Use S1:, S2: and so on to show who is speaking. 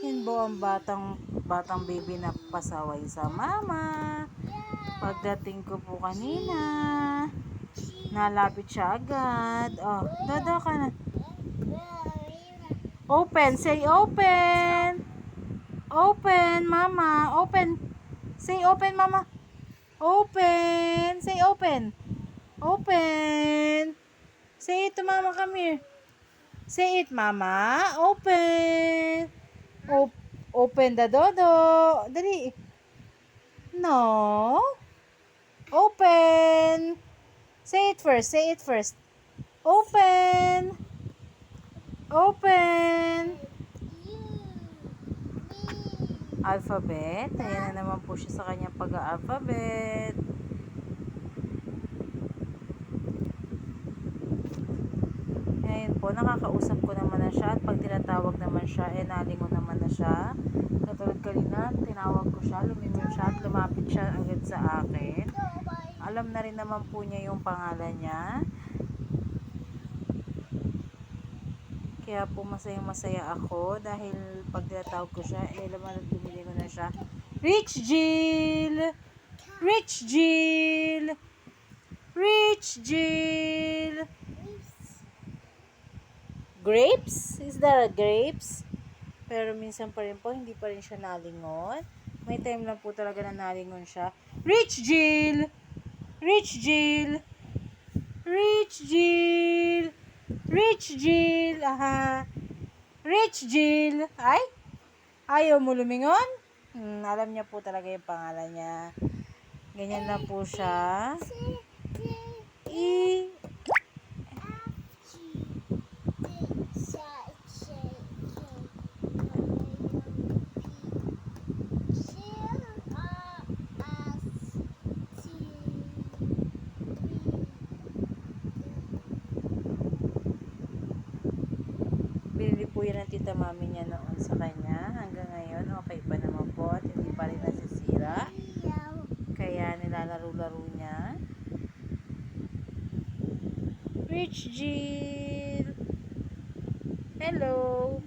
S1: Yan po ang batang baby na pasaway sa mama. Pagdating ko po kanina, nalapit siya agad. Oh, dada ka na. Open, say open. Open, mama. Open. Say open, mama. Open. Say open. Open. Say it to mama, come here. Say it, mama. Open. Open the dodo. Dali. No. Open. Say it first. Say it first. Open. Open. Alphabet. Ayan na naman po siya sa kanyang pag-alphabet. Ngayon po, nakakausap ko naman na siya at pag tinatawag naman siya, nalingon naman na siya. Katulad kanina, tinawag ko siya, lumingon siya at lumapit siya agad sa akin. Alam na rin naman po niya yung pangalan niya. Kaya po masaya ako dahil pag tinatawag ko siya, laman at lumilingon na siya. Rich Jill! Rich Jill! Rich Jill! Grapes? Is that a grapes? Pero minsan pa rin po, hindi pa rin siya nalingon. May time lang po talaga na nalingon siya. Rich Jill! Rich Jill! Rich Jill! Rich Jill! Aha! Rich Jill! Ay! Ayaw mo lumingon? Alam niya po talaga yung pangalan niya. Ganyan na po siya. Binili po yan ng tita mami niya noon sa kanya. Hanggang ngayon, okay pa naman po at hindi pa rin nasisira. Kaya nilalaro-laro niya. Rich Jill! Hello!